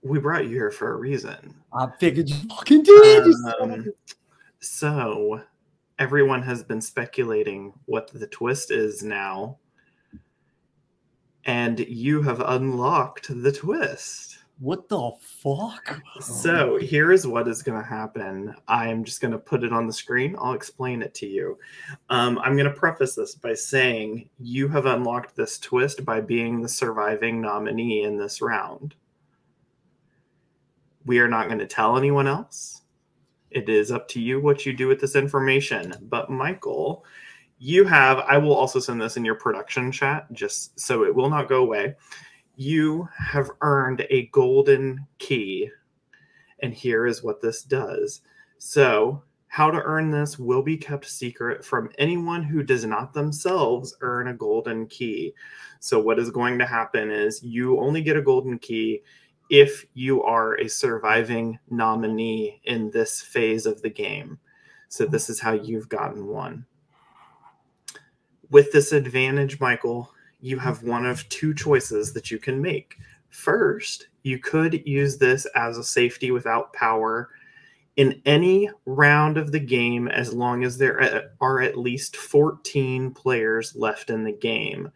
We brought you here for a reason. I figured you fucking did. So, everyone has been speculating what the twist is now. And you have unlocked the twist. What the fuck? So, here is what is going to happen. I'm just going to put it on the screen. I'll explain it to you. I'm going to preface this by saying you have unlocked this twist by being the surviving nominee in this round. We are not going to tell anyone else. It is up to you what you do with this information. But Michael, you have, I will also send this in your production chat, just so it will not go away. You have earned a golden key. And here is what this does. So how to earn this will be kept secret from anyone who does not themselves earn a golden key. So what is going to happen is you only get a golden key if you are a surviving nominee in this phase of the game. So this is how you've gotten one. With this advantage, Michael, you have one of two choices that you can make. First, you could use this as a safety without power in any round of the game as long as there are at least 14 players left in the game.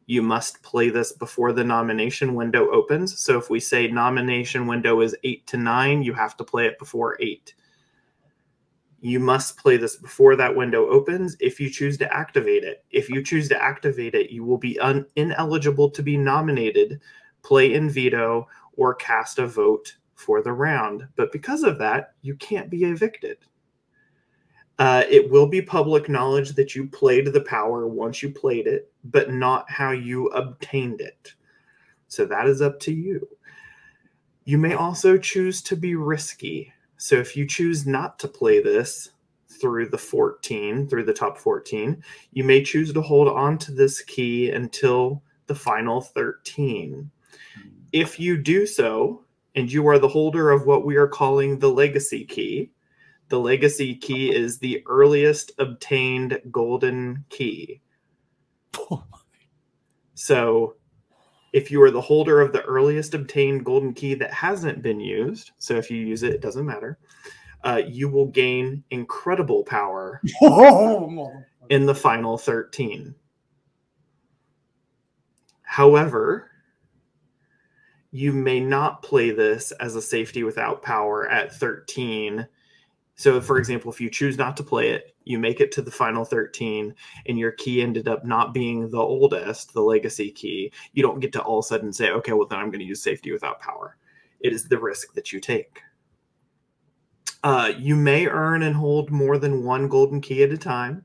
You must play this before the nomination window opens. So if we say nomination window is 8 to 9, you have to play it before 8. You must play this before that window opens if you choose to activate it. If you choose to activate it, you will be ineligible to be nominated, play in veto, or cast a vote for the round. But because of that, you can't be evicted. It will be public knowledge that you played the power once you played it, but not how you obtained it. So that is up to you. You may also choose to be risky. So if you choose not to play this through the top 14, you may choose to hold on to this key until the final 13. If you do so, and you are the holder of what we are calling the legacy key, the legacy key is the earliest obtained golden key. So if you are the holder of the earliest obtained golden key that hasn't been used, so if you use it, it doesn't matter, you will gain incredible power in the final 13. However, you may not play this as a safety without power at 13. So, for example, if you choose not to play it, you make it to the final 13, and your key ended up not being the oldest, the legacy key, you don't get to all of a sudden say, okay, well, then I'm going to use safety without power. It is the risk that you take. You may earn and hold more than one golden key at a time,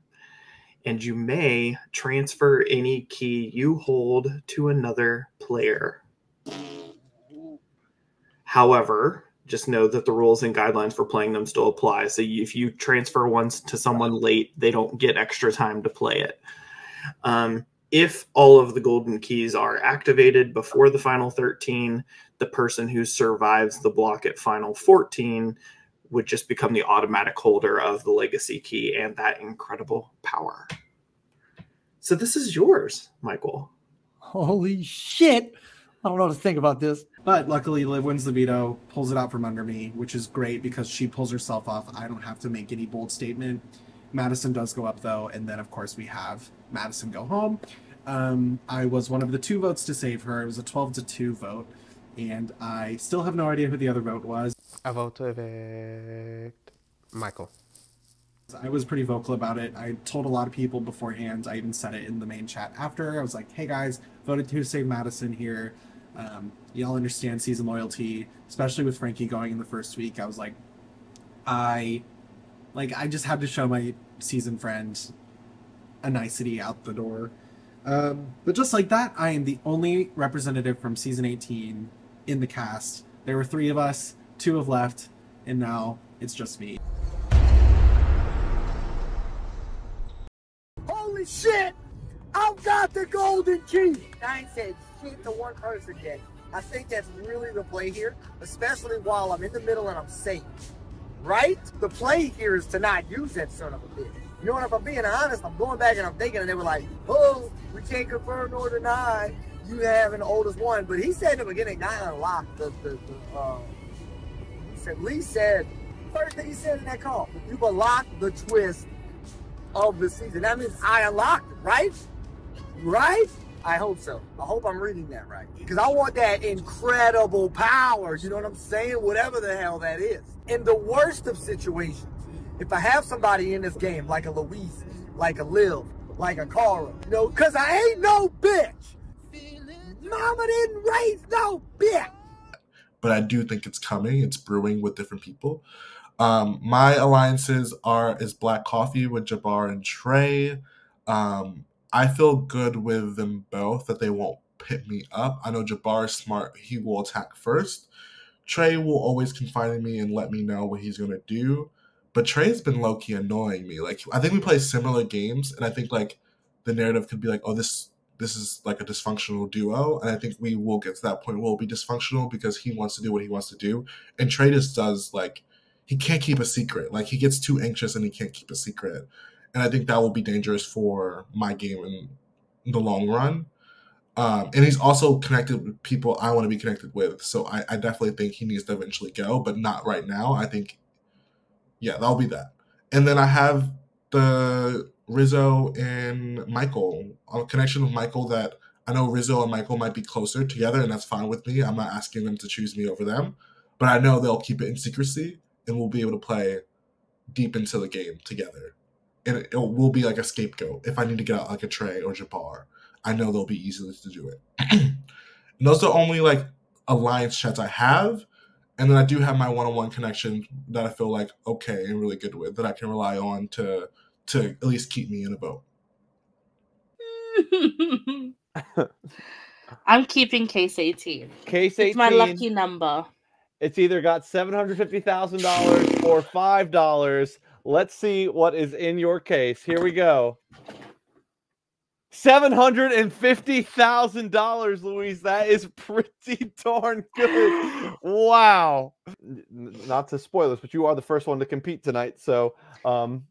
and you may transfer any key you hold to another player. However, just know that the rules and guidelines for playing them still apply. So if you transfer one to someone late, they don't get extra time to play it. If all of the golden keys are activated before the final 13, the person who survives the block at final 14 would just become the automatic holder of the legacy key and that incredible power. So this is yours, Michael. Holy shit. I don't know what to think about this. But luckily, Liv wins the veto, pulls it out from under me, which is great because she pulls herself off. I don't have to make any bold statement. Madison does go up, though, and then, of course, we have Madison go home. I was one of the 2 votes to save her. It was a 12-2 vote, and I still have no idea who the other vote was. I vote to evict Michael. I was pretty vocal about it. I told a lot of people beforehand. I even said it in the main chat after. I was like, hey, guys, voted to save Madison here. Y'all understand season loyalty, especially with Frankie going in the first week. I was like, I just had to show my season friend a nicety out the door. But just like that, I am the only representative from season 18 in the cast. There were 3 of us, 2 have left, and now it's just me. Holy shit! I've got the golden key! I said shit to one person yet. I think that's really the play here, especially while I'm in the middle and I'm safe. Right? The play here is to not use that son of a bitch. You know what? If I'm being honest, I'm going back and I'm thinking, and they were like, oh, we can't confirm nor deny. you having the oldest one, but he said in the beginning, not unlock Lee said, first thing he said in that call, you've unlocked the twist of the season. That means I unlocked it, right? Right? I hope so. I hope I'm reading that right. Because I want that incredible power, you know what I'm saying? Whatever the hell that is. In the worst of situations, if I have somebody in this game, like a Louise, like a Liv, like a Cara, you know, because I ain't no bitch. Mama didn't raise no bitch. But I do think it's coming. It's brewing with different people. My alliances is Black Coffee with Jabbar and Trey. I feel good with them both, that they won't hit me up. I know Jabbar is smart. He will attack first. Trey will always confide in me and let me know what he's going to do. But Trey's been low-key annoying me. Like, I think we play similar games, and I think, like, the narrative could be like, oh, this is like a dysfunctional duo. And I think we will get to that point where we'll be dysfunctional because he wants to do what he wants to do. And Trey just does, like, he can't keep a secret. Like, he gets too anxious and he can't keep a secret. And I think that will be dangerous for my game in the long run. And he's also connected with people I want to be connected with. So I definitely think he needs to eventually go, but not right now. I think, yeah, that'll be that. And then I have the Rizzo and Michael, a connection with Michael that I know Rizzo and Michael might be closer together, and that's fine with me. I'm not asking them to choose me over them, but I know they'll keep it in secrecy and we'll be able to play deep into the game together. And it will be like a scapegoat. If I need to get out like a Trey or Jabbar, I know they'll be easy to do it. And those are only like alliance chats I have. And then I do have my one-on-one connections that I feel like okay and really good with, that I can rely on to at least keep me in a boat. I'm keeping case 18. Case 18. It's my lucky number. It's either got $750,000 or $5. Let's see what is in your case. Here we go. $750,000, Louise. That is pretty darn good. Wow. Not to spoil this, but you are the first one to compete tonight. So, you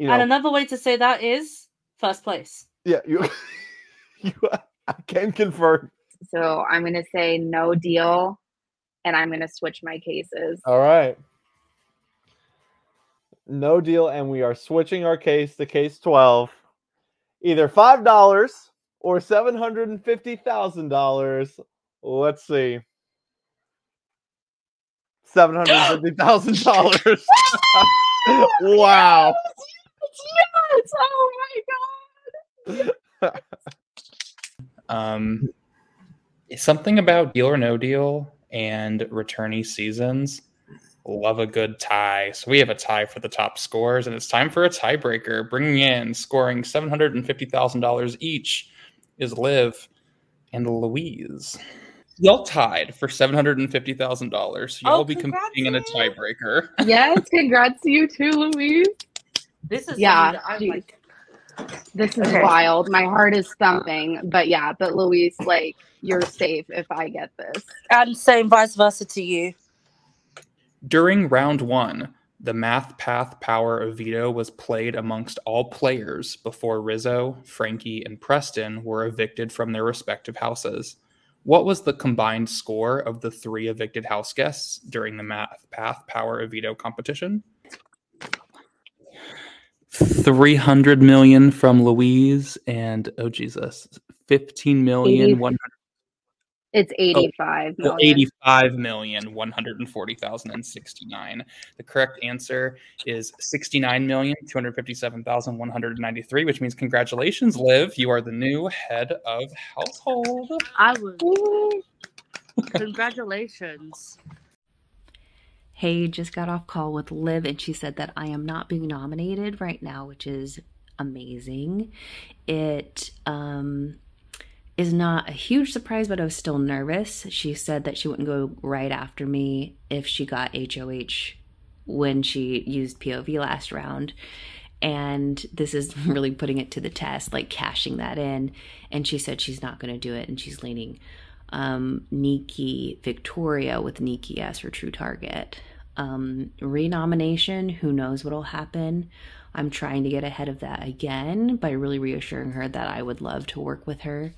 know. And another way to say that is first place. Yeah, I can confirm. So I'm going to say no deal, and I'm going to switch my cases. All right. No deal, and we are switching our case to case 12. Either $5 or $750,000. Let's see. $750,000. Wow. Yes! Oh my god. Something about Deal or No Deal and returnee seasons. Love a good tie. So we have a tie for the top scores, and it's time for a tiebreaker. Bringing in, scoring $750,000 each, is Liv and Louise. Y'all tied for $750,000. Y'all will be competing in a tiebreaker. Yes, congrats to you too, Louise. This is this is wild. My heart is thumping, but Louise, like, you're safe if I get this. And same vice versa to you. During round 1, the Math Path Power of Veto was played amongst all players before Rizzo, Frankie, and Preston were evicted from their respective houses. What was the combined score of the 3 evicted house guests during the Math Path Power of Veto competition? 300 million from Louise and, oh Jesus, 15 million. It's 85 million. 85,140,069. The correct answer is 69,257,193, which means congratulations, Liv. You are the new head of household. I would. Congratulations. Hey, just got off call with Liv, and she said that I am not being nominated right now, which is amazing. It is not a huge surprise, but I was still nervous. She said that she wouldn't go right after me if she got HOH when she used POV last round. And this is really putting it to the test, like cashing that in. And she said she's not going to do it, and she's leaning Nikki Victoria with Nikki as her true target. Renomination, who knows what'll happen. I'm trying to get ahead of that again by really reassuring her that I would love to work with her.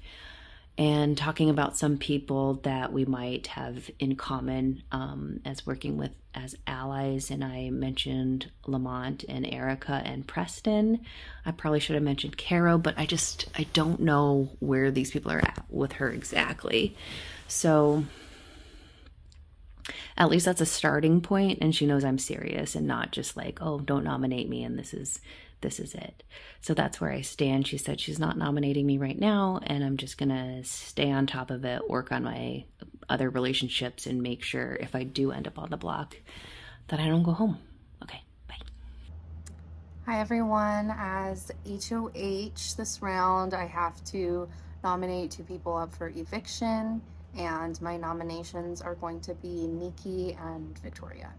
and talking about some people that we might have in common as working with as allies. And I mentioned Lamont and Erica and Preston. I probably should have mentioned Caro, but I don't know where these people are at with her exactly. So at least that's a starting point, and she knows I'm serious and not just like, oh, don't nominate me and this is it. So that's where I stand. She said she's not nominating me right now, and I'm just gonna stay on top of it, work on my other relationships, and make sure if I do end up on the block that I don't go home. Okay, bye. Hi everyone. As HOH this round, I have to nominate 2 people up for eviction, and my nominations are going to be Nikki and Victoria.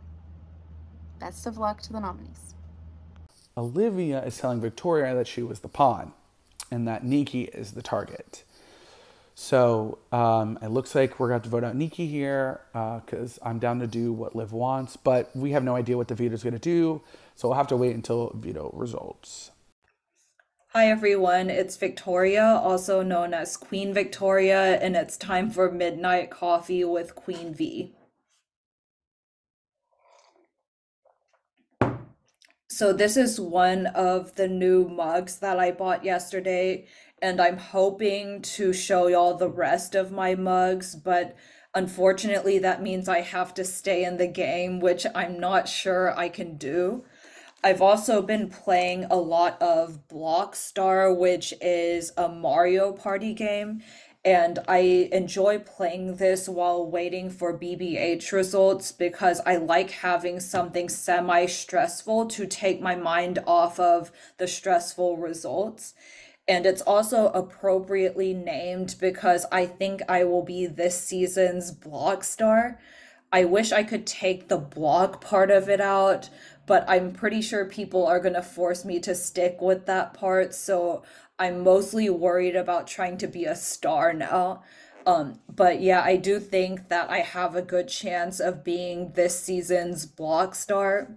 Best of luck to the nominees. Olivia is telling Victoria that she was the pawn and that Nikki is the target. So it looks like we're going to have to vote out Nikki here because I'm down to do what Liv wants, but we have no idea what the veto is going to do, so we'll have to wait until veto results. Hi everyone, it's Victoria, also known as Queen Victoria, and it's time for Midnight Coffee with Queen V. So this is one of the new mugs that I bought yesterday, and I'm hoping to show y'all the rest of my mugs, but unfortunately that means I have to stay in the game, which I'm not sure I can do. I've also been playing a lot of Blockstar, which is a Mario Party game, and I enjoy playing this while waiting for BBH results because I like having something semi-stressful to take my mind off of the stressful results. And it's also appropriately named because I think I will be this season's Blockstar. I wish I could take the block part of it out, but I'm pretty sure people are going to force me to stick with that part, so I'm mostly worried about trying to be a star now. But yeah, I do think that I have a good chance of being this season's block star.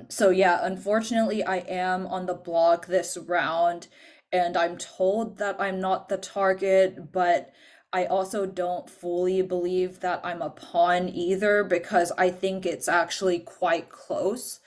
So yeah, unfortunately I am on the block this round, and I'm told that I'm not the target, but I also don't fully believe that I'm a pawn either because I think it's actually quite close.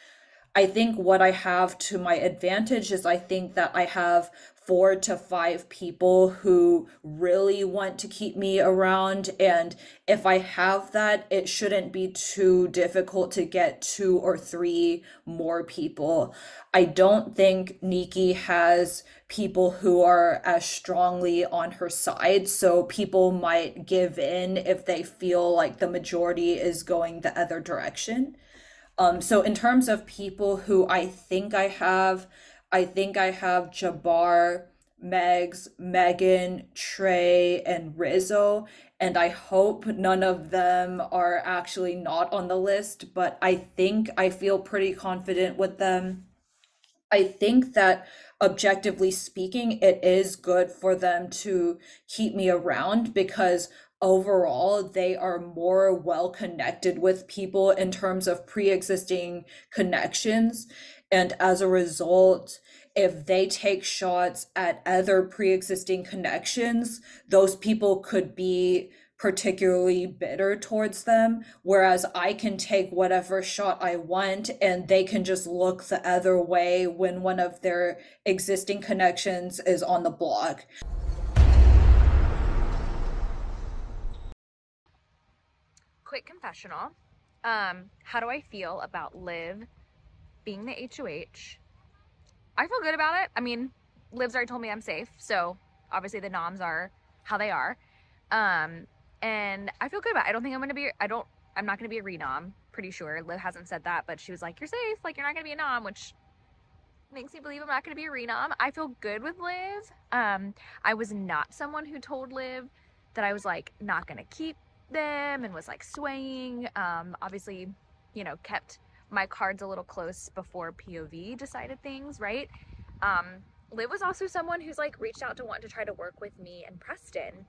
I think what I have to my advantage is I think that I have 4 to 5 people who really want to keep me around, and if I have that, it shouldn't be too difficult to get 2 or 3 more people. I don't think Nikki has people who are as strongly on her side, so people might give in if they feel like the majority is going the other direction. So in terms of people who I think I have Jabbar, Megs, Megan, Trey, and Rizzo, and I hope none of them are actually not on the list, but I think I feel pretty confident with them. I think that objectively speaking, it is good for them to keep me around because overall they are more well connected with people in terms of pre-existing connections. And as a result, if they take shots at other pre-existing connections, those people could be particularly bitter towards them, whereas I can take whatever shot I want and they can just look the other way when one of their existing connections is on the block. Quick confessional. How do I feel about Liv being the HOH? I feel good about it. I mean, Liv's already told me I'm safe, so obviously the noms are how they are. And I feel good about it. I don't think I'm not gonna be a renom, pretty sure. Liv hasn't said that, but she was like, you're safe, like you're not gonna be a nom, which makes me believe I'm not gonna be a renom. I feel good with Liv. I was not someone who told Liv that I was like not gonna keep them and was like swaying. Obviously, you know, kept my cards a little close before POV decided things, right? Liv was also someone who's like reached out to want to try to work with me and Preston.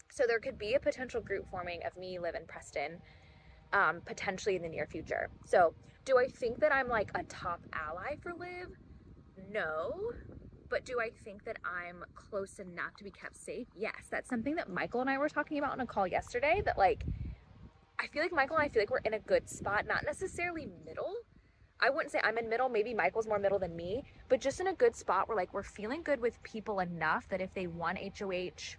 So there could be a potential group forming of me, Liv, and Preston, potentially in the near future. So do I think that I'm like a top ally for Liv? No. But do I think that I'm close enough to be kept safe? Yes. That's something that Michael and I were talking about on a call yesterday, that like, I feel like Michael and I feel like we're in a good spot, not necessarily middle. I wouldn't say I'm in middle, maybe Michael's more middle than me, but just in a good spot where like we're feeling good with people enough that if they won HOH,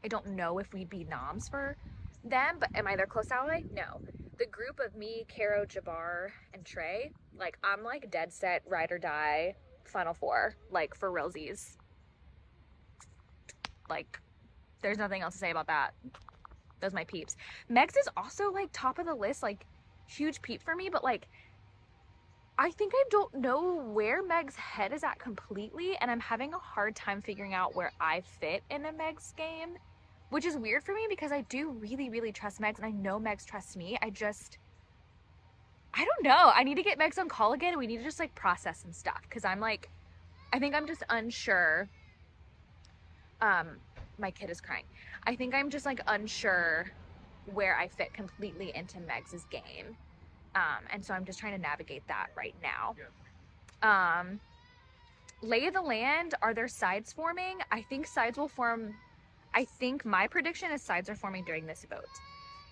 I don't know if we'd be noms for them, but am I their close ally? No. The group of me, Caro, Jabbar, and Trey, like I'm like dead set, ride or die, Final Four, like for realsies. Like there's nothing else to say about that. Those my peeps. Megs is also like top of the list, like huge peep for me, but like I think I don't know where Meg's head is at completely, and I'm having a hard time figuring out where I fit in a Meg's game, which is weird for me because I do really, really trust Megs, and I know Megs trusts me. I don't know. I need to get Megs on call again. We need to just like process some stuff because I'm like, I think I'm just unsure. My kid is crying. I think I'm just like unsure where I fit completely into Megs' game. And so I'm just trying to navigate that right now. Lay of the land, are there sides forming? I think sides will form. I think my prediction is sides are forming during this vote.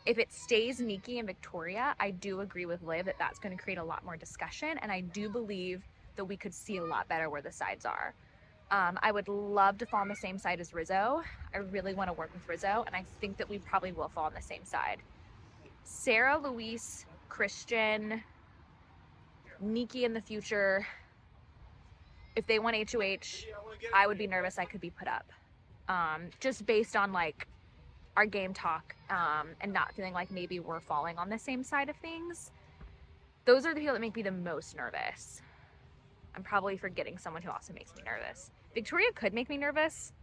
If it stays Nikki and Victoria, I do agree with Liv that that's going to create a lot more discussion, and I do believe that we could see a lot better where the sides are. I would love to fall on the same side as Rizzo. I really want to work with Rizzo, and I think that we probably will fall on the same side. Sarah, Luis, Christian, Nikki in the future, if they won HOH, I would be nervous I could be put up. Just based on like our game talk and not feeling like maybe we're falling on the same side of things. Those are the people that make me the most nervous. I'm probably forgetting someone who also makes me nervous. Victoria could make me nervous.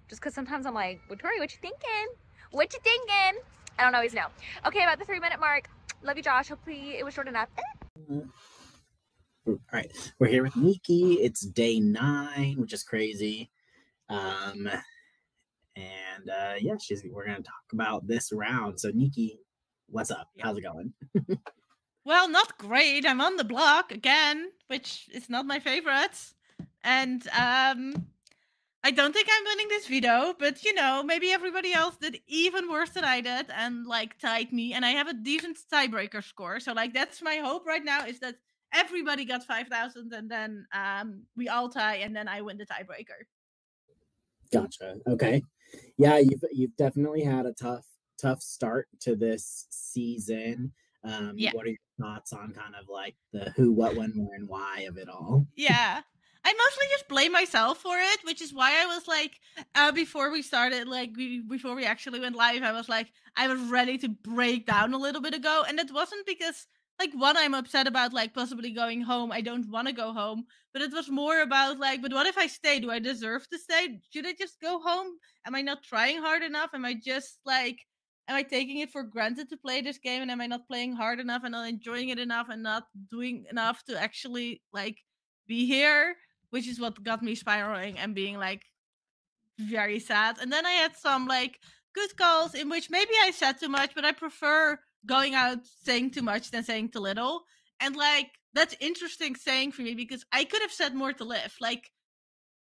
Just because sometimes I'm like, Victoria, what you thinking? What you thinking? I don't always know. Okay, about the 3-minute mark. Love you, Josh. Hopefully it was short enough. All right, we're here with Nikki. It's day 9, which is crazy. Yeah, we're gonna talk about this round. So Nikki, what's up? How's it going? Well, not great. I'm on the block again, which is not my favorite. And I don't think I'm winning this veto, but you know, maybe everybody else did even worse than I did and like tied me, and I have a decent tiebreaker score. So like that's my hope right now, is that everybody got 5,000 and then we all tie and then I win the tiebreaker. Gotcha. Okay. Yeah, you've definitely had a tough start to this season. Yeah. What are your thoughts on kind of like the who, what, when, where, and why of it all? Yeah. I mostly just blame myself for it, which is why I was like, before we started, like before we actually went live, I was ready to break down a little bit ago. And it wasn't because like, one, I'm upset about like possibly going home. I don't want to go home, but it was more about like, but what if I stay? Do I deserve to stay? Should I just go home? Am I not trying hard enough? Am I just like, am I taking it for granted to play this game? And am I not playing hard enough and not enjoying it enough and not doing enough to actually like be here? Which is what got me spiraling and being like very sad. And then I had some like good calls in which maybe I said too much, but I prefer going out saying too much than saying too little. And like that's interesting saying for me because I could have said more to Liv. Like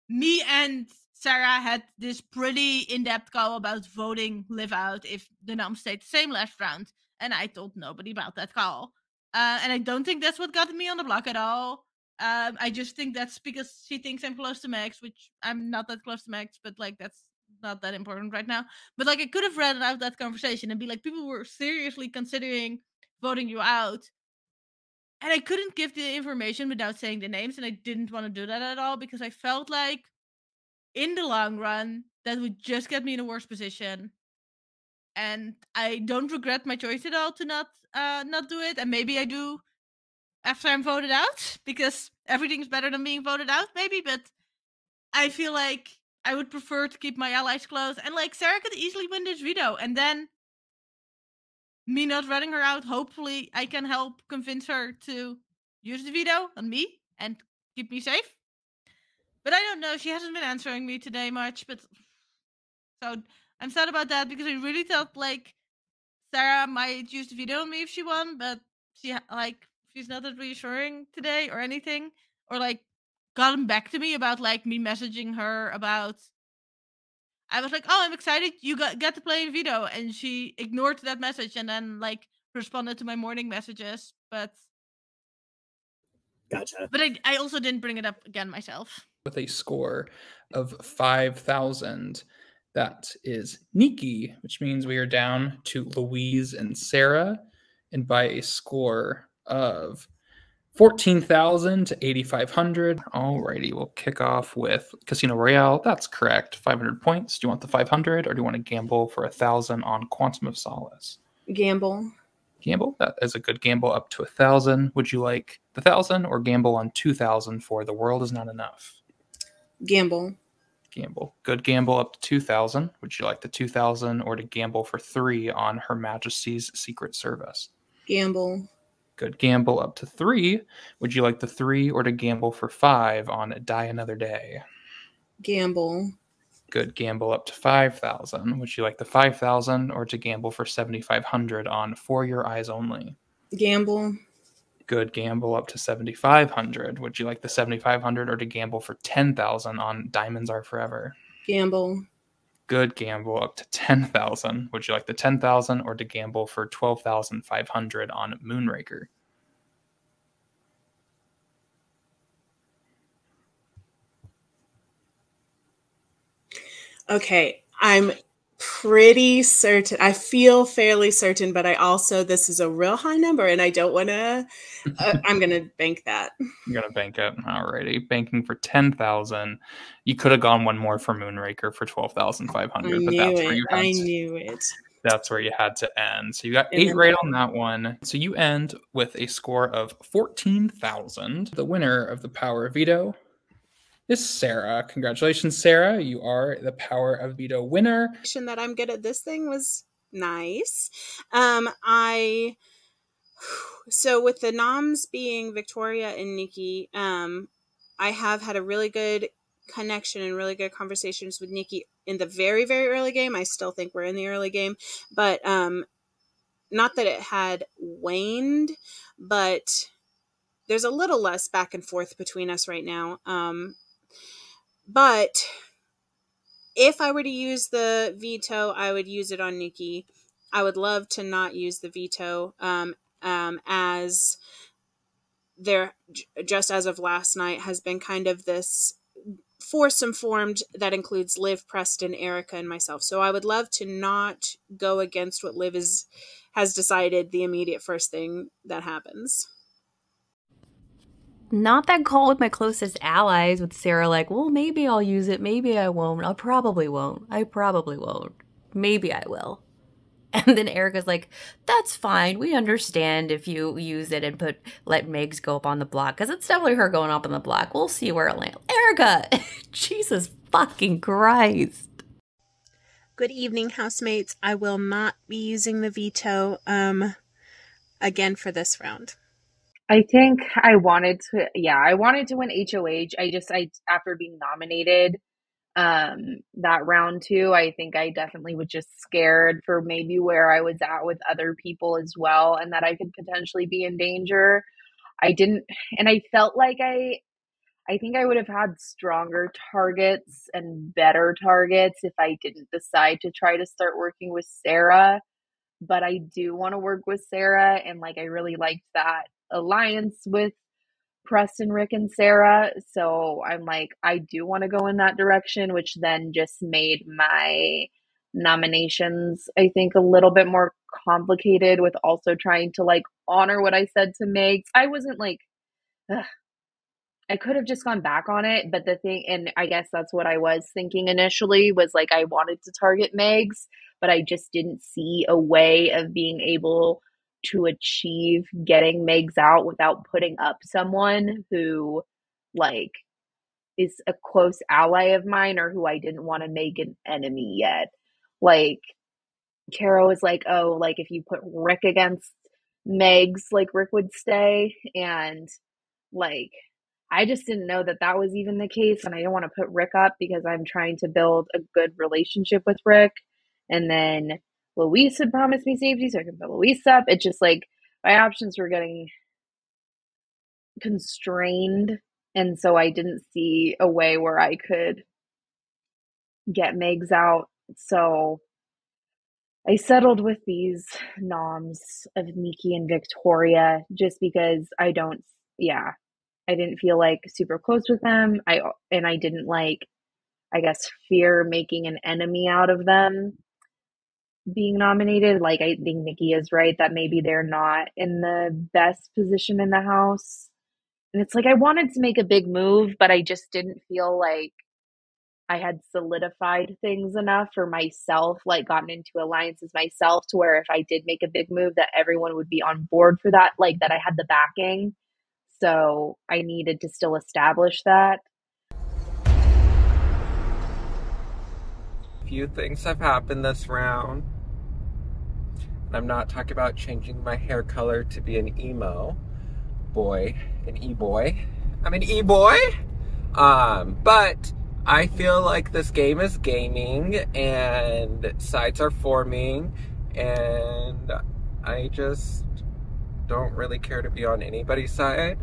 me and Sarah had this pretty in-depth call about voting Liv out if the nom stayed the same last round, and I told nobody about that call. And I don't think that's what got me on the block at all. I just think that's because she thinks I'm close to Max, which I'm not that close to Max, but like that's not that important right now. But like I could have read out that conversation and be like, people were seriously considering voting you out. And I couldn't give the information without saying the names, and I didn't want to do that at all because I felt like in the long run that would just get me in a worse position. And I don't regret my choice at all to not do it. And maybe I do after I'm voted out, because everything's better than being voted out, maybe, but I feel like I would prefer to keep my allies close. And like Sarah could easily win this veto, and then me not running her out, hopefully I can help convince her to use the veto on me and keep me safe. But I don't know, she hasn't been answering me today much, but so I'm sad about that because I really thought like Sarah might use the veto on me if she won, but she's not that reassuring today or anything, or like gotten back to me about like me messaging her about. I was like, "Oh, I'm excited you get to play in Veto," and she ignored that message and then like responded to my morning messages. But Gotcha. I also didn't bring it up again myself. With a score of 5,000. That is Nikki, which means we are down to Louise and Sarah, and by a score of 14,000 to 8,500. Alrighty, we'll kick off with Casino Royale. That's correct. 500 points. Do you want the 500 or do you want to gamble for 1,000 on Quantum of Solace? Gamble. Gamble. That is a good gamble up to 1,000. Would you like the 1,000 or gamble on 2,000 for The World Is Not Enough? Gamble. Gamble. Good gamble up to 2,000. Would you like the 2,000 or to gamble for 3 on Her Majesty's Secret Service? Gamble. Good gamble up to 3. Would you like the 3 or to gamble for 5 on Die Another Day? Gamble. Good gamble up to 5,000. Would you like the 5,000 or to gamble for 7,500 on For Your Eyes Only? Gamble. Good gamble up to 7,500. Would you like the 7,500 or to gamble for 10,000 on Diamonds Are Forever? Gamble. Good gamble up to 10,000. Would you like the 10,000 or to gamble for 12,500 on Moonraker? Okay, I'm pretty certain. I feel fairly certain, but I also, this is a real high number and I don't want to, I'm going to bank that. You're going to bank it. Alrighty. Banking for 10,000. You could have gone one more for Moonraker for 12,500, but that's where you had I knew it. That's where you had to end. So you got And 8 then- right on that one. So you end with a score of 14,000. The winner of the Power of Veto is Sarah. Congratulations, Sarah. You are the Power of Veto winner. That I'm good at this thing was nice. So with the noms being Victoria and Nikki, I have had a really good connection and really good conversations with Nikki in the very, very early game. I still think we're in the early game, but not that it had waned, but there's a little less back and forth between us right now. But if I were to use the veto, I would use it on Nikki. I would love to not use the veto, as there, just as of last night, has been kind of this foursome formed that includes Liv, Preston, Erica, and myself. So I would love to not go against what Liv has decided the immediate first thing that happens. Not that call with my closest allies with Sarah like, well, maybe I'll use it, maybe I won't. I probably won't. Maybe I will. And then Erica's like, that's fine. We understand if you use it and let Megs go up on the block, because it's definitely her going up on the block. We'll see where it lands. Erica! Jesus fucking Christ. Good evening, housemates. I will not be using the veto again for this round. I think I wanted to win HOH. I after being nominated that round 2, I think I definitely was just scared for maybe where I was at with other people as well, and that I could potentially be in danger. I didn't, and I felt like I think I would have had stronger targets and better targets if I didn't decide to try to start working with Sarah. But I do want to work with Sarah, and like I really liked that alliance with Preston, Rick, and Sarah. So I'm like, I do want to go in that direction, which then just made my nominations, I think, a little bit more complicated with also trying to like honor what I said to Megs. I wasn't like, I could have just gone back on it, but the thing, and I guess that's what I was thinking initially, was like I wanted to target Megs, but I just didn't see a way of being able to achieve getting Megs out without putting up someone who like is a close ally of mine or who I didn't want to make an enemy yet. Like Kara was like, oh, like if you put Rick against Megs, like Rick would stay, and like I just didn't know that was even the case, and I didn't want to put Rick up because I'm trying to build a good relationship with Rick. And then Luis had promised me safety, so I could put Luis up. It's just like my options were getting constrained And so I didn't see a way where I could get Megs out. So I settled with these noms of Nikki and Victoria just because I didn't feel like super close with them. I didn't like, I guess, fear making an enemy out of them being nominated. Like, I think Nikki is right that maybe they're not in the best position in the house. And it's like, I wanted to make a big move, but I just didn't feel like I had solidified things enough for myself, like gotten into alliances myself to where if I did make a big move that everyone would be on board for that, like that I had the backing. So I needed to still establish that. Few things have happened this round. I'm not talking about changing my hair color to be an emo boy, an e-boy. I'm an e-boy. But I feel like this game is gaming and sides are forming, and I just don't really care to be on anybody's side.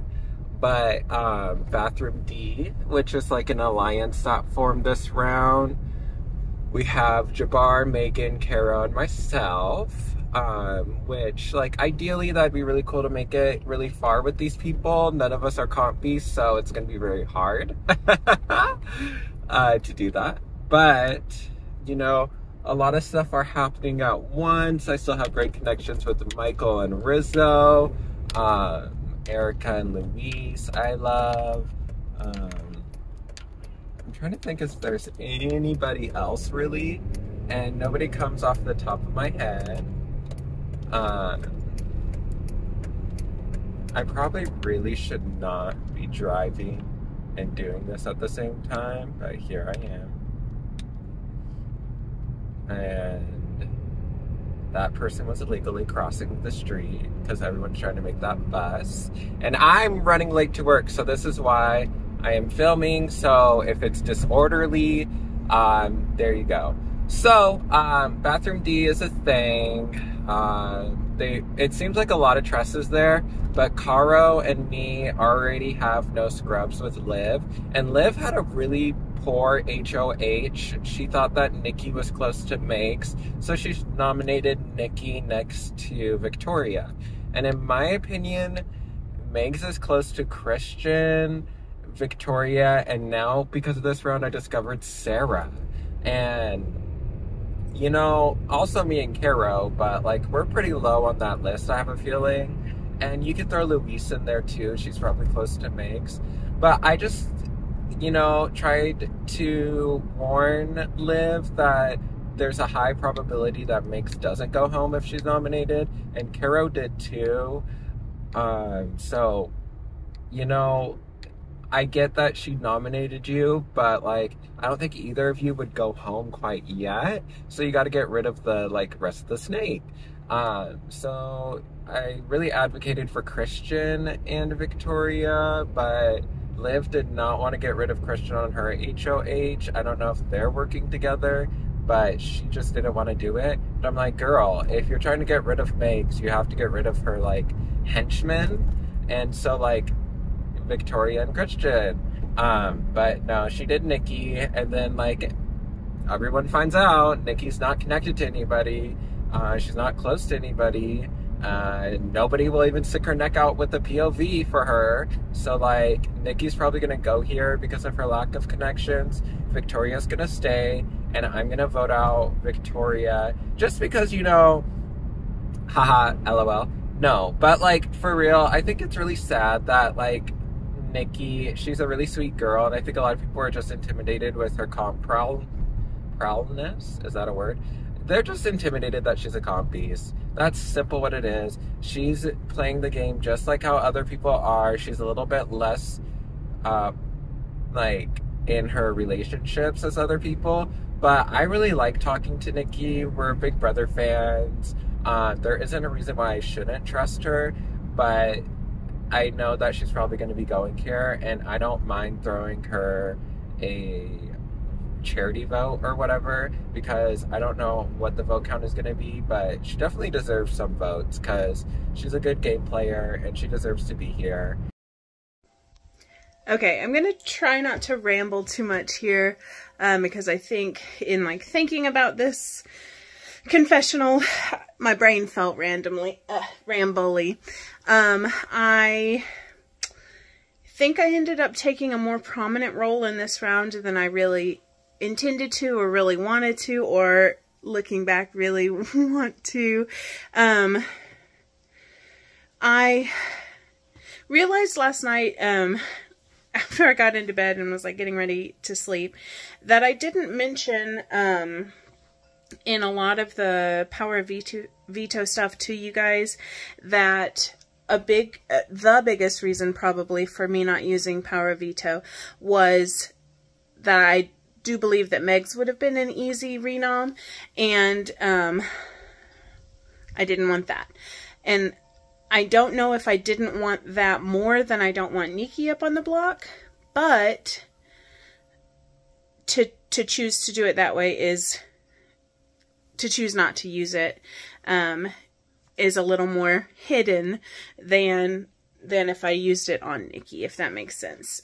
But Bathroom D, which is like an alliance that formed this round, we have Jabbar, Megan, Kara, and myself, which, like, ideally that'd be really cool to make it really far with these people. None of us are compies, so it's gonna be very hard to do that. But, you know, a lot of stuff are happening at once. I still have great connections with Michael and Rizzo, Erica and Luis I love. I'm trying to think if there's anybody else really, and nobody comes off the top of my head. I probably really should not be driving and doing this at the same time, but here I am. And that person was illegally crossing the street because everyone's trying to make that bus. And I'm running late to work, so this is why I am filming. So if it's disorderly, there you go. So, Bathroom D is a thing. It seems like a lot of trust is there, but Caro and me already have no scrubs with Liv, and Liv had a really poor HOH. She thought that Nikki was close to Megs, so she nominated Nikki next to Victoria. And in my opinion, Megs is close to Christian, Victoria, and now because of this round I discovered Sarah. And you know, also me and Caro, but like we're pretty low on that list, I have a feeling. And you could throw Luis in there too, she's probably close to Megs. But I just, you know, tried to warn Liv that there's a high probability that Megs doesn't go home if she's nominated, and Caro did too. So, you know, I get that she nominated you, but like I don't think either of you would go home quite yet. So you got to get rid of the like rest of the snake. So I really advocated for Christian and Victoria, but Liv did not want to get rid of Christian on her HOH. I don't know if they're working together, but she just didn't want to do it. But I'm like, girl, if you're trying to get rid of Megs, you have to get rid of her like henchmen. And so like Victoria and Christian. But no, she did Nikki, and then like everyone finds out Nikki's not connected to anybody. She's not close to anybody. Nobody will even stick her neck out with a POV for her. So like Nikki's probably gonna go here because of her lack of connections. Victoria's gonna stay, and I'm gonna vote out Victoria just because, you know, haha, LOL. No, but like for real, I think it's really sad that like Nikki, she's a really sweet girl, and I think a lot of people are just intimidated with her prowlness. Is that a word? They're just intimidated that she's a comp beast. That's simple what it is. She's playing the game just like how other people are. She's a little bit less like in her relationships as other people, but I really like talking to Nikki. We're Big Brother fans. There isn't a reason why I shouldn't trust her, but I know that she's probably going to be going here, and I don't mind throwing her a charity vote or whatever, because I don't know what the vote count is going to be, but she definitely deserves some votes because she's a good game player and she deserves to be here. Okay, I'm gonna try not to ramble too much here, because I think in like thinking about this confessional, my brain felt rambly. I think I ended up taking a more prominent role in this round than I really intended to, or really wanted to, or looking back really want to. I realized last night, after I got into bed and was like getting ready to sleep, that I didn't mention in a lot of the power of veto stuff to you guys that the biggest reason probably for me not using power of veto was that I do believe that Megs would have been an easy renom, and I didn't want that. And I don't know if I didn't want that more than I don't want Nikki up on the block, but to choose to do it that way is to choose not to use it, is a little more hidden than if I used it on Nikki, if that makes sense.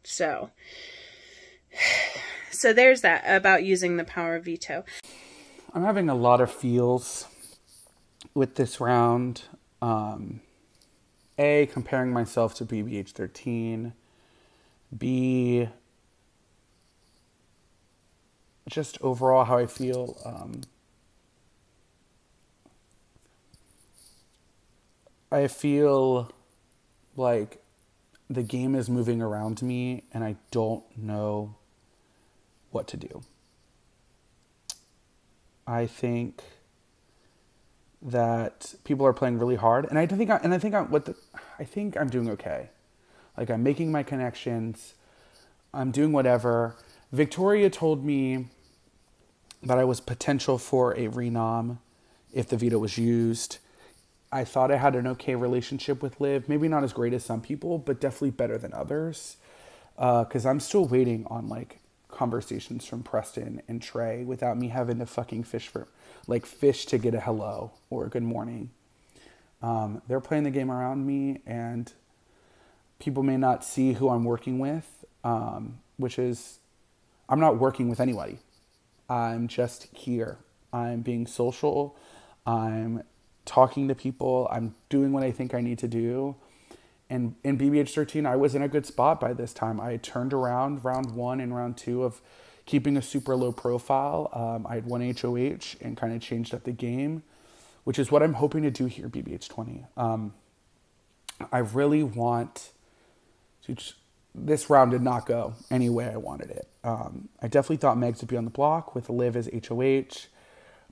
So there's that about using the power of veto. I'm having a lot of feels with this round. A, comparing myself to BBH 13. B, just overall how I feel. I feel like the game is moving around me and I don't know what to do. I think that people are playing really hard, and I think I'm doing okay. Like, I'm making my connections, I'm doing whatever. Victoria told me that I was potential for a renom if the veto was used. I thought I had an okay relationship with Liv, maybe not as great as some people, but definitely better than others. Because I'm still waiting on like conversations from Preston and Trey without me having to fucking fish to get a hello or a good morning. They're playing the game around me, and people may not see who I'm working with, which is, I'm not working with anybody. I'm just here. I'm being social. I'm talking to people. I'm doing what I think I need to do. And in BBH 13, I was in a good spot by this time. I had turned around round 1 and round 2 of keeping a super low profile. I had won HOH and kind of changed up the game, which is what I'm hoping to do here BBH 20. I really want to... This round did not go any way I wanted it. I definitely thought Megs would be on the block with Liv as HOH,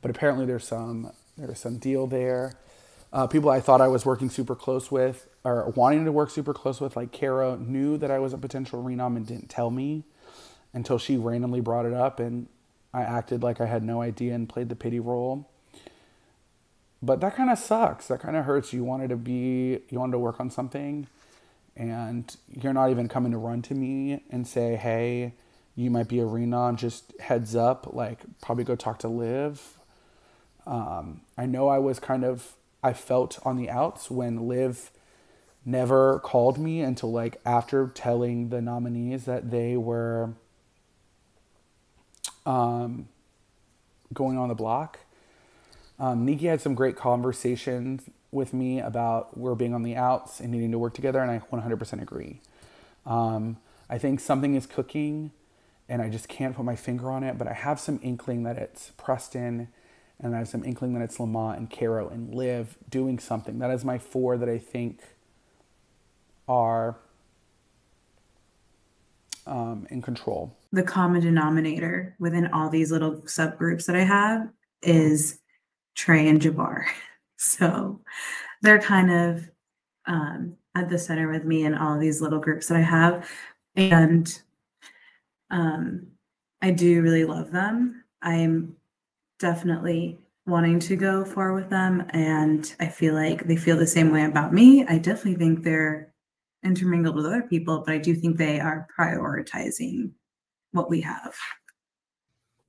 but apparently there's some deal there. People I thought I was working super close with, or wanting to work super close with, like Kara, knew that I was a potential renom and didn't tell me until she randomly brought it up, and I acted like I had no idea and played the pity role. But that kind of sucks. That kind of hurts. You wanted to work on something, and you're not even coming to run to me and say, hey, you might be a renom, just heads up, like probably go talk to Liv. I know I felt on the outs when Liv never called me until like after telling the nominees that they were going on the block. Nikki had some great conversations with me about we're being on the outs and needing to work together, and I 100% agree. I think something is cooking, and I just can't put my finger on it, but I have some inkling that it's Preston, and I have some inkling that it's Lamont and Caro and Liv doing something. That is my 4 that I think are in control. The common denominator within all these little subgroups that I have is Trey and Jabbar. So they're kind of at the center with me in all of these little groups that I have. And I do really love them. I'm definitely wanting to go far with them, and I feel like they feel the same way about me. I definitely think they're intermingled with other people, but I do think they are prioritizing what we have.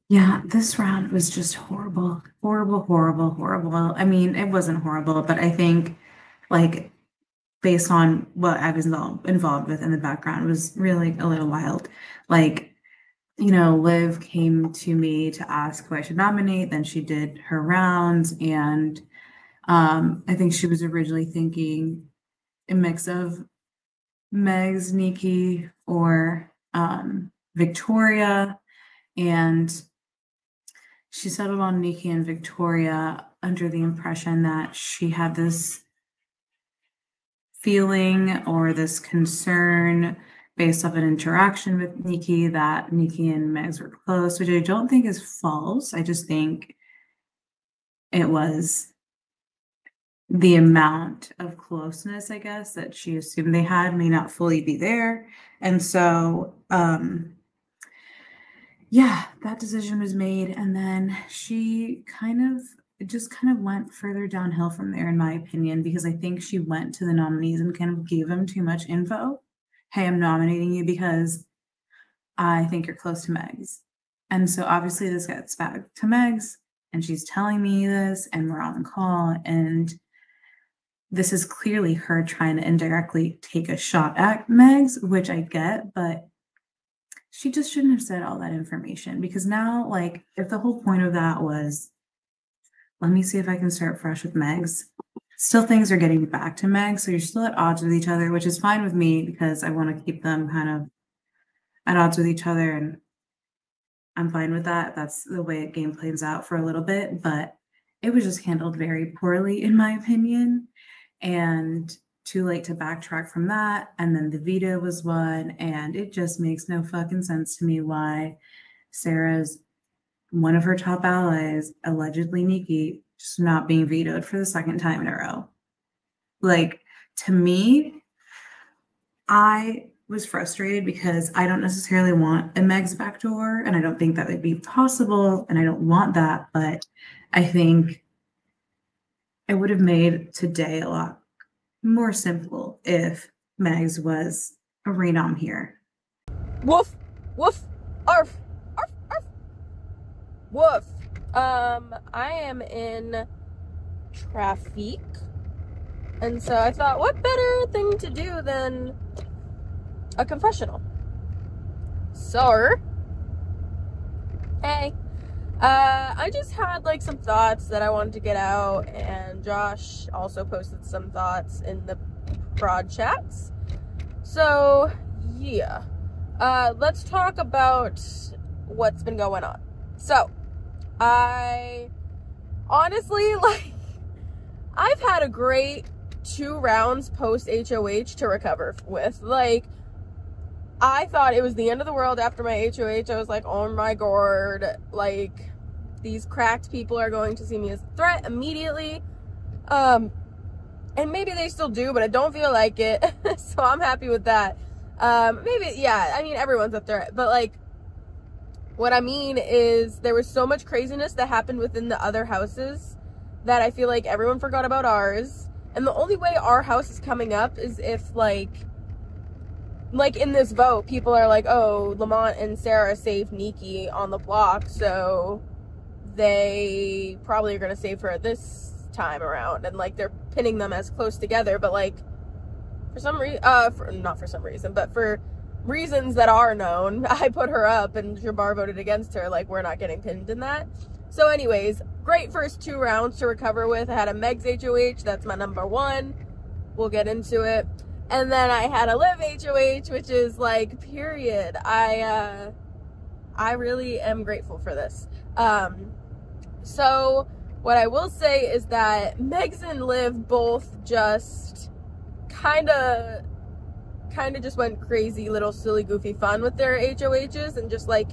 Yeah, this round was just horrible. I mean, it wasn't horrible, but I think like based on what I was involved with in the background, was really a little wild. Like, you know, Liv came to me to ask who I should nominate. Then she did her rounds, and I think she was originally thinking a mix of Megs, Nikki, or Victoria, and she settled on Nikki and Victoria under the impression that she had this feeling or this concern based off an interaction with Nikki that Nikki and Megs were close, which I don't think is false. I just think it was the amount of closeness, I guess, that she assumed they had may not fully be there. And so, yeah, that decision was made. And then she just kind of went further downhill from there, in my opinion, because I think she went to the nominees and kind of gave them too much info. Hey, I'm nominating you because I think you're close to Megs. And so obviously this gets back to Megs, and she's telling me this, and we're on the call, and this is clearly her trying to indirectly take a shot at Megs, which I get, but she just shouldn't have said all that information, because now, like, if the whole point of that was, let me see if I can start fresh with Megs, still things are getting back to Megs, so you're still at odds with each other, which is fine with me because I want to keep them kind of at odds with each other, and I'm fine with that. That's the way the game plays out for a little bit, but it was just handled very poorly, in my opinion, and too late to backtrack from that. And then the veto was won, and it just makes no fucking sense to me why Sarah's one of her top allies, allegedly Nikki, just not being vetoed for the second time in a row. Like, to me, I was frustrated because I don't necessarily want a Meg's backdoor, and I don't think that would be possible, and I don't want that, but I think it would have made today a lot more simple if Megs was a renom here. Woof, woof, arf, arf, arf, woof. I am in traffic, and so I thought, what better thing to do than a confessional? So, hey, I just had like some thoughts that I wanted to get out, and Josh also posted some thoughts in the prod chats. So, yeah, let's talk about what's been going on. So, I honestly, like, I've had a great 2 rounds post HOH to recover with. Like, I thought it was the end of the world after my HOH. I was like, oh my god, like, these cracked people are going to see me as a threat immediately. And maybe they still do, but I don't feel like it. So I'm happy with that. Maybe, yeah, I mean, everyone's a threat, but like, what I mean is there was so much craziness that happened within the other houses that I feel like everyone forgot about ours. And the only way our house is coming up is if, like in this vote, people are like, oh, Lamont and Sarah saved Nikki on the block, so they probably are going to save her this time around. And, like, they're pinning them as close together, but, like, for some reason, not for some reason, but for reasons that are known, I put her up and Jabbar voted against her. Like, we're not getting pinned in that. So anyways, great first 2 rounds to recover with. I had a Meg's HOH, that's my number 1. We'll get into it. And then I had a Liv HOH, which is like, period. I really am grateful for this. So what I will say is that Megs and Liv both just kind of just went crazy, little silly, goofy fun with their HOHs, and just like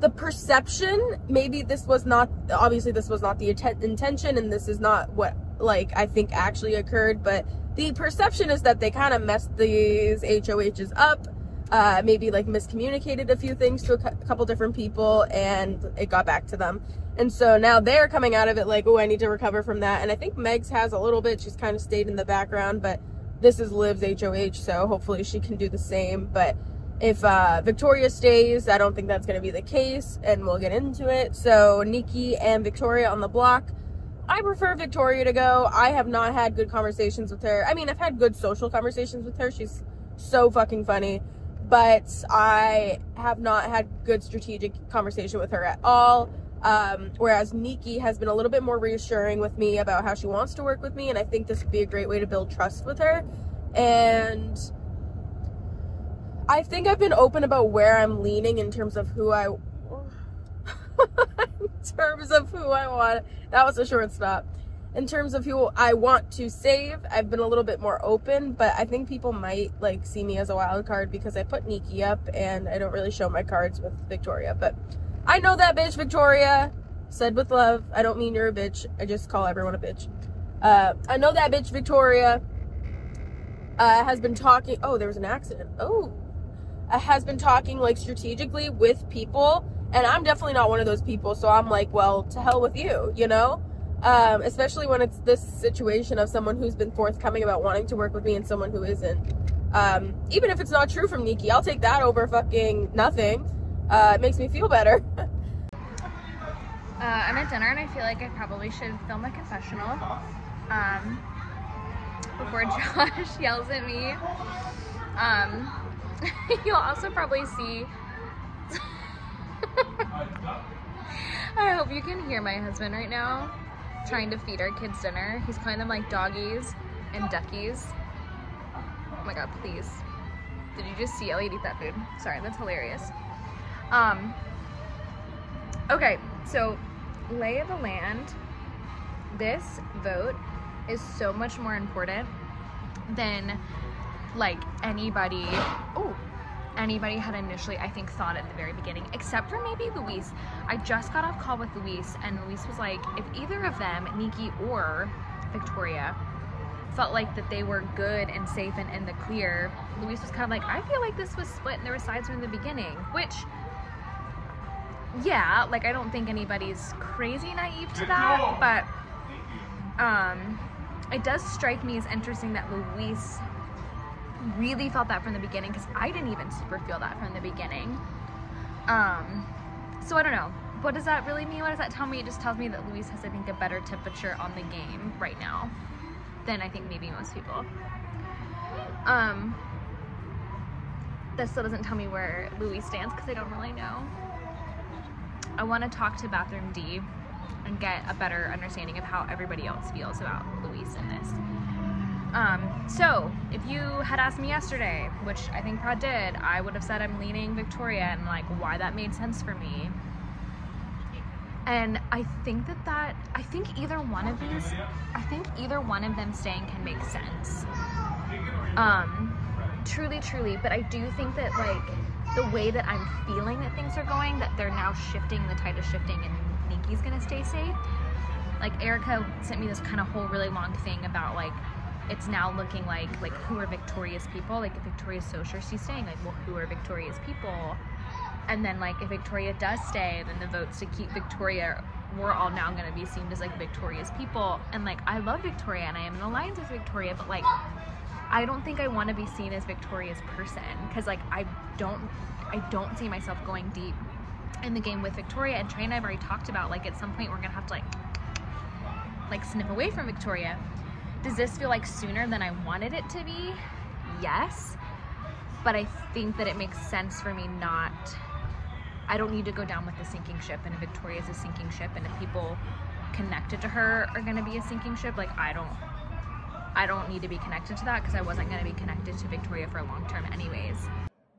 the perception, maybe this was not, obviously this was not the intention, and this is not what, like, I think actually occurred, but the perception is that they kind of messed these HOHs up, maybe like miscommunicated a few things to a couple different people, and it got back to them. And so now they're coming out of it like, oh, I need to recover from that. And I think Megs has a little bit, she's kind of stayed in the background, but this is Liv's HOH, so hopefully she can do the same. But if Victoria stays, I don't think that's going to be the case, and we'll get into it. So Nikki and Victoria on the block. I prefer Victoria to go. I have not had good conversations with her. I mean, I've had good social conversations with her. She's so fucking funny. But I have not had good strategic conversation with her at all. Whereas Nikki has been a little bit more reassuring with me about how she wants to work with me. And I think this would be a great way to build trust with her. And I think I've been open about where I'm leaning in terms of who I... want. That was a short stop. In terms of who I want to save, I've been a little bit more open, but I think people might like see me as a wild card because I put Nikki up and I don't really show my cards with Victoria. But I know that bitch, Victoria. Said with love. I don't mean you're a bitch. I just call everyone a bitch. I know that bitch, Victoria, has been talking. Oh, there was an accident. Oh, has been talking like strategically with people. And I'm definitely not one of those people, so I'm like, well, to hell with you, you know? Especially when it's this situation of someone who's been forthcoming about wanting to work with me and someone who isn't. Even if it's not true from Nikki, I'll take that over fucking nothing. It makes me feel better. I'm at dinner and I feel like I probably should film a confessional before Josh yells at me. You'll also probably see... I hope you can hear my husband right now trying to feed our kids dinner. He's calling them like doggies and duckies. Oh my god, please. Did you just see Elliot eat that food? Sorry, that's hilarious. Okay, so lay of the land. This vote is so much more important than like anybody had initially, I think, thought at the very beginning, except for maybe Luis. I just got off call with Luis, and Luis was like, if either of them, Nikki or Victoria, felt like that they were good and safe and in the clear, Luis was kind of like, I feel like this was split and there were sides from the beginning, which, yeah, like, I don't think anybody's crazy naive to that, but it does strike me as interesting that Luis really felt that from the beginning, because I didn't even super feel that from the beginning. So I don't know. What does that really mean? What does that tell me? It just tells me that Luis has, I think, a better temperature on the game right now than I think maybe most people. That still doesn't tell me where Luis stands because I don't really know. I want to talk to Bathroom D and get a better understanding of how everybody else feels about Luis in this. So if you had asked me yesterday, which I think Prod did, I would have said I'm leaning Victoria and like why that made sense for me. And I think I think either one of them staying can make sense. Truly, but I do think that like the way that I'm feeling that things are going, that they're now shifting, the tide is shifting and Nikki's gonna stay safe. Like Erica sent me this kind of whole really long thing about like, it's now looking like who are Victoria's people? Like if Victoria's so sure she's staying, like, well, who are Victoria's people? And then like if Victoria does stay, then the votes to keep Victoria, we're all now gonna be seen as like Victoria's people. And like I love Victoria and I am in alliance with Victoria, but like I don't think I want to be seen as Victoria's person, because like I don't see myself going deep in the game with Victoria. And Trey and I have already talked about like at some point we're gonna have to like snip away from Victoria. Does this feel like sooner than I wanted it to be? Yes, but I think that it makes sense for me not, I don't need to go down with the sinking ship, and if Victoria's a sinking ship and if people connected to her are gonna be a sinking ship, like I don't need to be connected to that, because I wasn't gonna be connected to Victoria for long term anyways.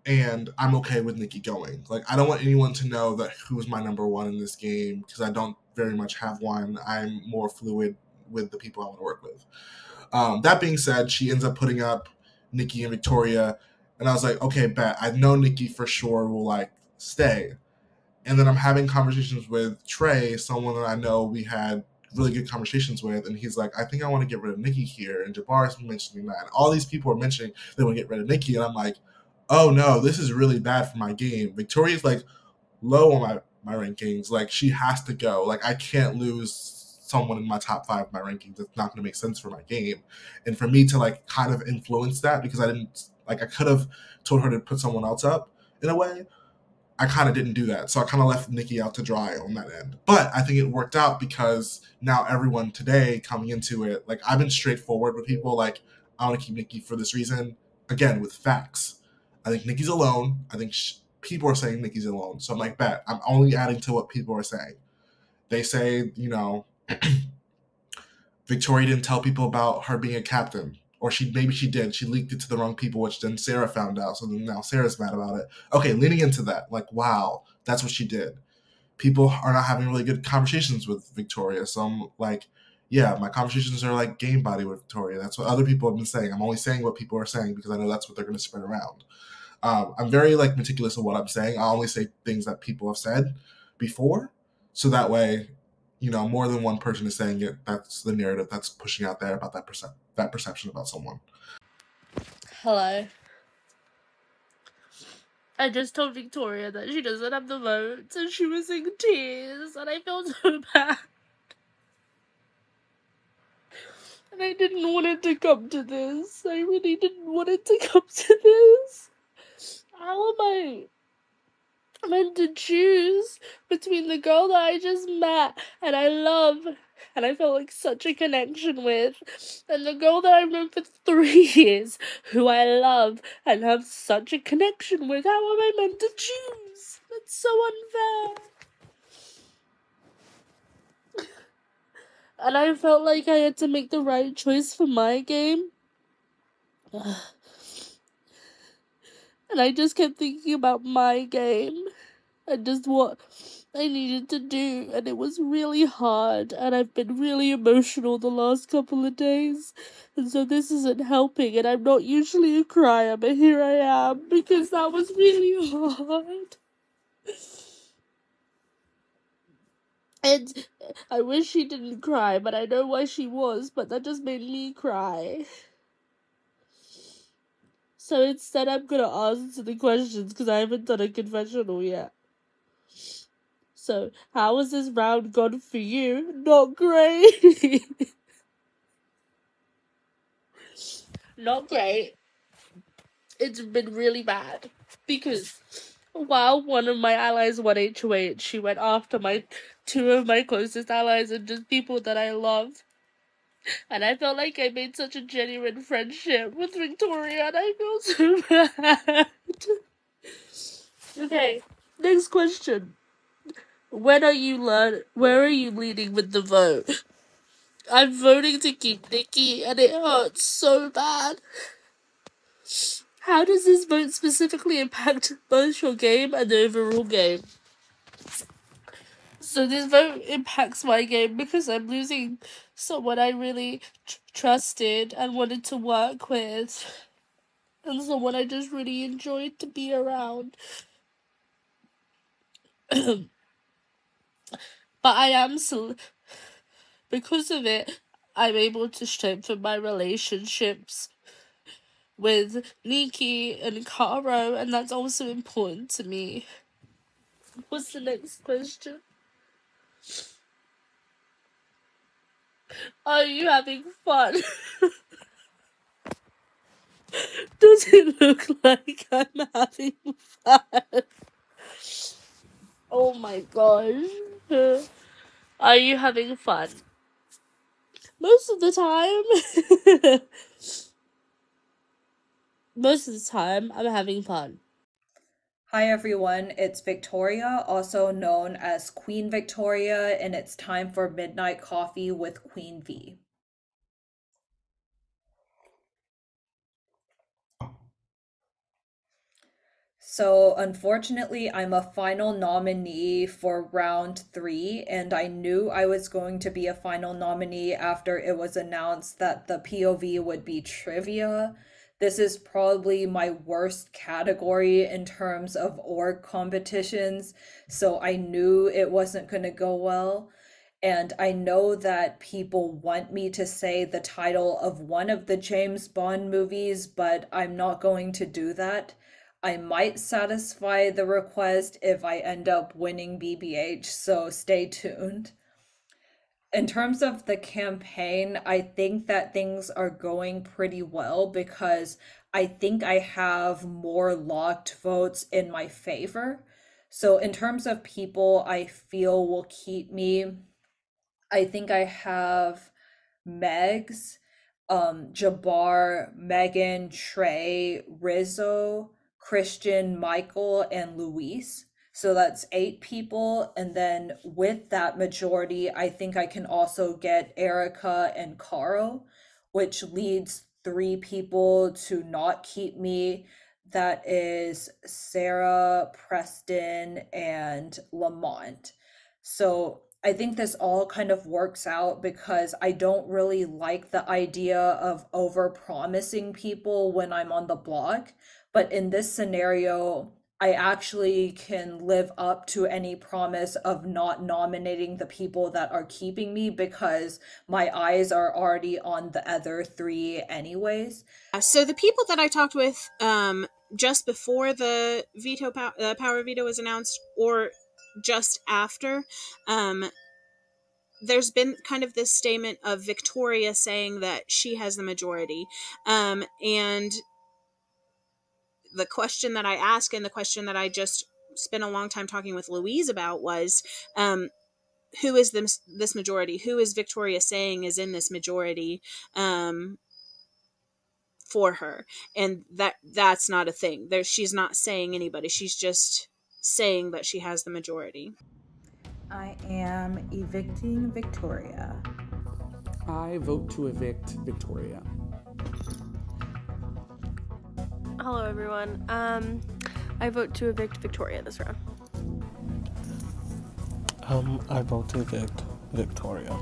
And I'm okay with Nikki going. Like, I don't want anyone to know that who's my number one in this game, because I don't very much have one. I'm more fluid with the people I want to work with. That being said, she ends up putting up Nikki and Victoria, and I was like, okay, bet. I know Nikki for sure will like stay. And then I'm having conversations with Trey, someone that I know we had really good conversations with, and he's like, I think I want to get rid of Nikki here, and Jabbar's mentioning that, and all these people are mentioning they want to get rid of Nikki, and I'm like, oh no, this is really bad for my game. Victoria's like low on my rankings. Like, she has to go. Like, I can't lose someone in my top 5 of my rankings. That's not going to make sense for my game. And for me to like kind of influence that, because I could have told her to put someone else up in a way, I kind of didn't do that. So I kind of left Nikki out to dry on that end. But I think it worked out because now everyone today coming into it, like I've been straightforward with people. Like, I want to keep Nikki for this reason. Again, with facts. I think Nikki's alone. I think people are saying Nikki's alone. So I'm like, bet. I'm only adding to what people are saying. They say, you know, Victoria didn't tell people about her being a captain. Or maybe she did. She leaked it to the wrong people, which then Sarah found out. So then now Sarah's mad about it. Okay, leaning into that, like, wow, that's what she did. People are not having really good conversations with Victoria. So I'm like, yeah, my conversations are like game body with Victoria. That's what other people have been saying. I'm only saying what people are saying because I know that's what they're going to spread around. I'm very like meticulous of what I'm saying. I only say things that people have said before. So that way, you know, more than one person is saying it. That's the narrative that's pushing out there about that perception about someone. Hello. I just told Victoria that she doesn't have the votes and she was in tears and I felt so bad. And I didn't want it to come to this. I really didn't want it to come to this. How am I meant to choose between the girl that I just met and I love and I felt like such a connection with, and the girl that I've known for 3 years who I love and have such a connection with? How am I meant to choose? That's so unfair. And I felt like I had to make the right choice for my game. And I just kept thinking about my game and just what I needed to do, and it was really hard, and I've been really emotional the last couple of days, and so this isn't helping, and I'm not usually a crier, but here I am, because that was really hard. And I wish she didn't cry, but I know why she was, but that just made me cry. So instead I'm gonna answer the questions, because I haven't done a confessional yet. So, how has this round gone for you? Not great. Not great. It's been really bad. Because while one of my allies won HOH, she went after two of my closest allies and just people that I love. And I felt like I made such a genuine friendship with Victoria, and I feel so bad. Okay, next question. Where are you leaning with the vote? I'm voting to keep Nikki, and it hurts so bad. How does this vote specifically impact both your game and the overall game? So this vote impacts my game because I'm losing someone I really trusted and wanted to work with, and someone I just really enjoyed to be around. But I am because of it, I'm able to strengthen my relationships with Nikki and Caro, and that's also important to me. What's the next question? Are you having fun? Does it look like I'm having fun? Oh my gosh. Are you having fun? Most of the time. Most of the time, I'm having fun. Hi everyone, it's Victoria, also known as Queen Victoria, and it's time for Midnight Coffee with Queen V. So unfortunately, I'm a final nominee for round 3, and I knew I was going to be a final nominee after it was announced that the POV would be trivia. This is probably my worst category in terms of org competitions, so I knew it wasn't going to go well. And I know that people want me to say the title of one of the James Bond movies, but I'm not going to do that. I might satisfy the request if I end up winning BBH, so stay tuned. In terms of the campaign, I think that things are going pretty well because I think I have more locked votes in my favor. So in terms of people I feel will keep me, I think I have Megs, Jabbar, Megan, Trey, Rizzo, Christian, Michael, and Luis. So that's 8 people. And then with that majority, I think I can also get Erica and Carl, which leads 3 people to not keep me. That is Sarah, Preston, and Lamont. So I think this all kind of works out because I don't really like the idea of over promising people when I'm on the block. But in this scenario, I actually can live up to any promise of not nominating the people that are keeping me because my eyes are already on the other 3 anyways. So the people that I talked with just before the power veto was announced, or just after, there's been kind of this statement of Victoria saying that she has the majority. And the question that I asked, and the question that I just spent a long time talking with Louise about, was who is this majority? Who is Victoria saying is in this majority for her? And that's not a thing. She's not saying anybody. She's just saying that she has the majority. I am evicting Victoria. I vote to evict Victoria. Hello, everyone. I vote to evict Victoria this round. I vote to evict Victoria.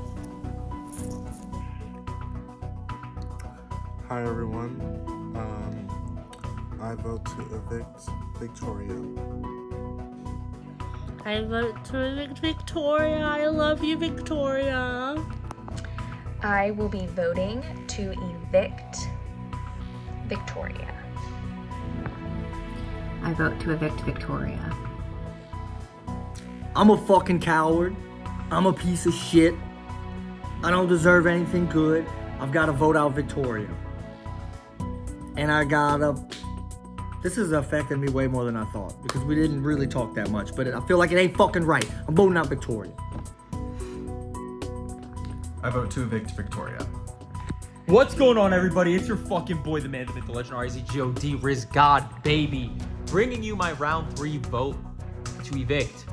Hi everyone. I vote to evict Victoria. I vote to evict Victoria. I love you, Victoria. I will be voting to evict Victoria. I vote to evict Victoria. I'm a fucking coward. I'm a piece of shit. I don't deserve anything good. I've got to vote out Victoria. And I gotta... This has affected me way more than I thought because we didn't really talk that much, but I feel like it ain't fucking right. I'm voting out Victoria. I vote to evict Victoria. What's going on, everybody? It's your fucking boy, the man, the myth, the legend, RZGOD, Riz God, baby. Bringing you my round 3 vote to evict.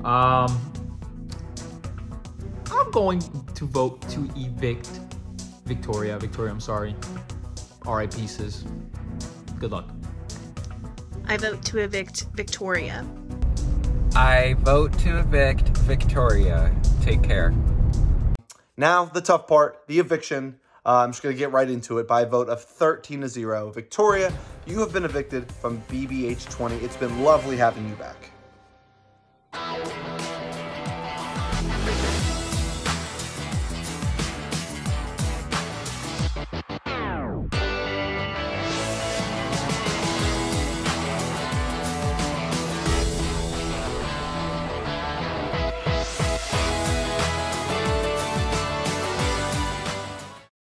I'm going to vote to evict Victoria. Victoria, I'm sorry. R.I.P. Pieces. Good luck. I vote to evict Victoria. I vote to evict Victoria. Take care. Now, the tough part, the eviction. I'm just going to get right into it by a vote of 13-0. Victoria, you have been evicted from BBH 20. It's been lovely having you back.